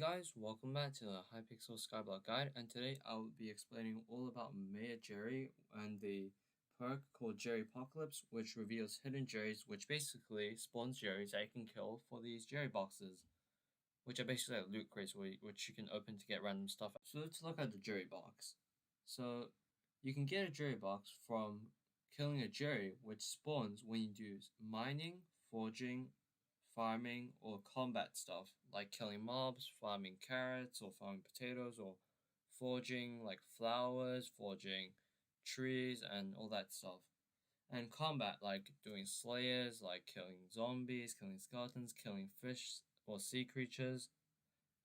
guys, welcome back to the Hypixel Skyblock guide, and today I will be explaining all about Mayor Jerry and the perk called Jerry Apocalypse, which reveals hidden Jerrys, which basically spawns Jerrys that you can kill for these Jerry boxes, which are basically like loot crates which you can open to get random stuff. So let's look at the Jerry box. So you can get a Jerry box from killing a Jerry, which spawns when you do mining, forging, farming, or combat stuff like killing mobs, farming carrots, or farming potatoes, or forging like flowers, forging trees, and all that stuff. And combat like doing slayers, like killing zombies, killing skeletons, killing fish or sea creatures.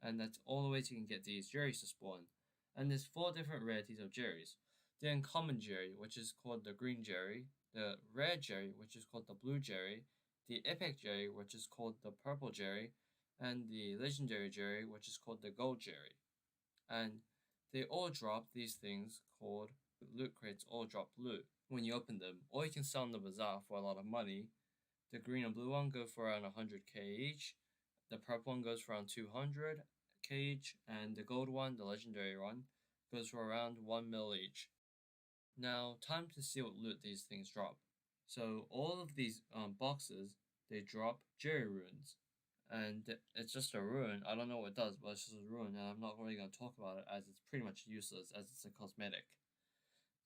And that's all the ways you can get these Jerrys to spawn. And there's 4 different rarities of Jerrys. The uncommon Jerry, which is called the green Jerry, the rare Jerry, which is called the blue Jerry, the epic Jerry, which is called the purple Jerry, and the legendary Jerry, which is called the gold Jerry. And they all drop these things called loot crates, all drop loot when you open them, or you can sell in the bazaar for a lot of money. The green and blue one go for around 100k each, the purple one goes for around 200k each, and the gold one, the legendary one, goes for around 1 mil each. Now, time to see what loot these things drop. So all of these boxes, they drop Jerry runes, and it's just a rune. I don't know what it does, but it's just a rune, and I'm not really going to talk about it as it's pretty much useless as it's a cosmetic.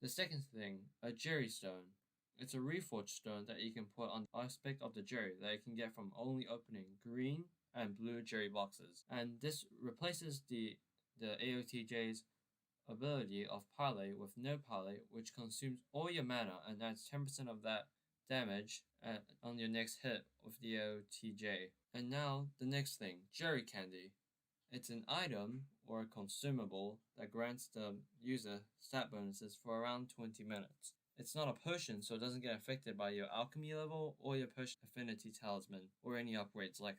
The second thing, a Jerry stone. It's a reforged stone that you can put on the aspect of the Jerry that you can get from only opening green and blue Jerry boxes, and this replaces the AOTJ's ability of parley with no parley, which consumes all your mana and adds 10% of that damage on your next hit with the OTJ. And now the next thing, Jerry Candy. It's an item or a consumable that grants the user stat bonuses for around 20 minutes. It's not a potion, so it doesn't get affected by your alchemy level or your potion affinity talisman or any upgrades like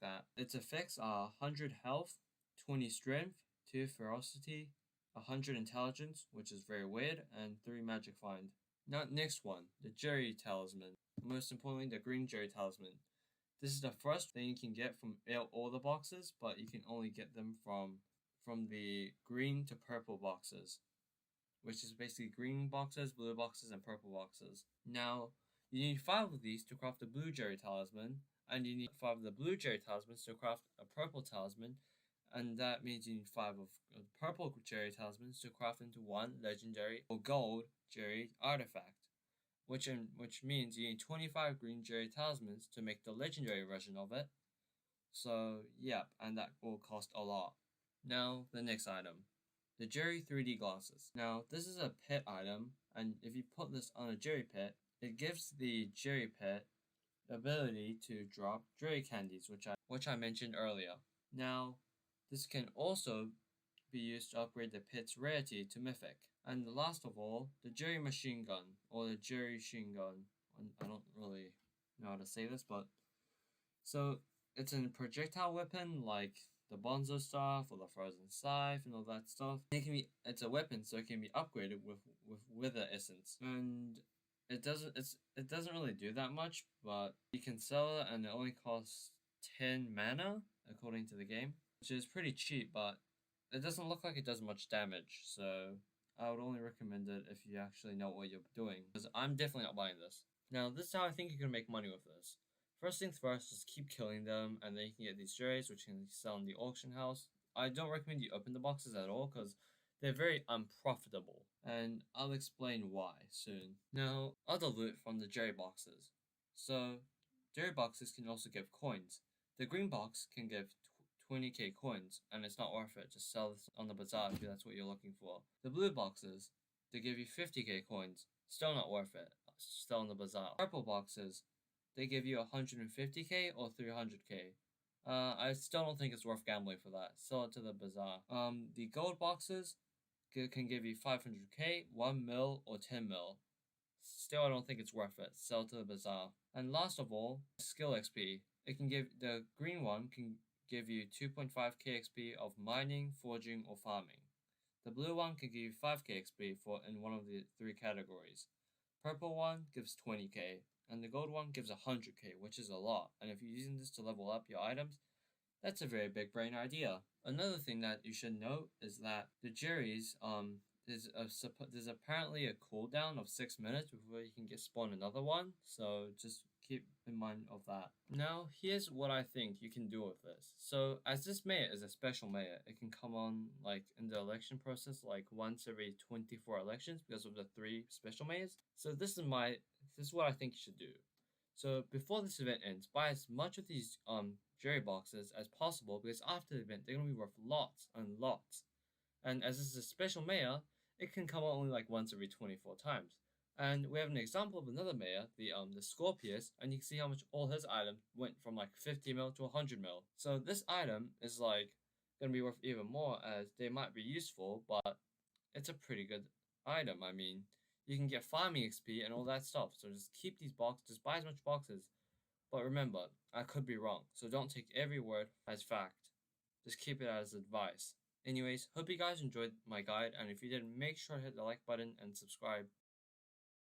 that. Its effects are 100 health, 20 strength, 2 ferocity, 100 intelligence, which is very weird, and 3 magic find. Now, next one, the Jerry Talisman. Most importantly, the green Jerry Talisman. This is the first thing you can get from all the boxes, but you can only get them from the green to purple boxes, which is basically green boxes, blue boxes, and purple boxes. Now, you need 5 of these to craft the blue Jerry Talisman, and you need 5 of the blue Jerry Talismans to craft a purple Talisman, and that means you need 5 of purple Jerry Talismans to craft into 1 legendary or gold Jerry artifact, which means you need 25 green Jerry Talismans to make the legendary version of it. So, yep, and that will cost a lot. Now, the next item, the Jerry 3D glasses. Now, this is a pet item, and if you put this on a Jerry pet, it gives the Jerry pet the ability to drop Jerry candies, which I mentioned earlier. Now, this can also be used to upgrade the pet's rarity to mythic. And last of all, the Jerry machine gun, or the Jerry sheen gun. I don't really know how to say this, but so it's a projectile weapon like the Bonzo stuff or the Frozen Scythe and all that stuff. It's a weapon, so it can be upgraded with Wither Essence, and it doesn't really do that much, but you can sell it, and it only costs 10 mana according to the game, which is pretty cheap, but it doesn't look like it does much damage, so I would only recommend it if you actually know what you're doing, because I'm definitely not buying this. Now, this is how I think you can make money with this. First things first, just keep killing them, and then you can get these Jerrys, which you can sell in the auction house. I don't recommend you open the boxes at all, because they're very unprofitable, and I'll explain why soon. Now, other loot from the Jerry boxes. So, Jerry boxes can also give coins. The green box can give 20k coins, and it's not worth it. Just sell this on the bazaar if that's what you're looking for. The blue boxes, they give you 50k coins. Still not worth it. Still on the bazaar. Purple boxes, they give you 150k or 300k. I still don't think it's worth gambling for that. Sell it to the bazaar. The gold boxes can give you 500k, 1 mil, or 10 mil. Still, I don't think it's worth it. Sell it to the bazaar. And last of all, skill XP. It can give the green one can give you 2.5k XP of mining, forging, or farming. The blue one can give you 5k XP in one of the 3 categories. Purple one gives 20k, and the gold one gives 100k, which is a lot. And if you're using this to level up your items, That's a very big brain idea. Another thing that you should note is that the Jerry's there's apparently a cooldown of 6 minutes before you can get spawn another one, so just keep in mind of that. Now, here's what I think you can do with this. So, as this mayor is a special mayor, it can come on like in the election process like once every 24 elections because of the 3 special mayors. So this is what I think you should do. So before this event ends, buy as much of these Jerry boxes as possible because after the event they're gonna be worth lots and lots. And as this is a special mayor, it can come out only like once every 24 times. And we have an example of another mayor, the Scorpius, and you can see how much all his items went from like 50 mil to 100 mil. So this item is like gonna be worth even more as they might be useful, but it's a pretty good item. I mean, you can get farming XP and all that stuff. So just keep these boxes, just buy as much boxes. But remember, I could be wrong, so don't take every word as fact. Just keep it as advice. Anyways, hope you guys enjoyed my guide, and if you did, make sure to hit the like button and subscribe.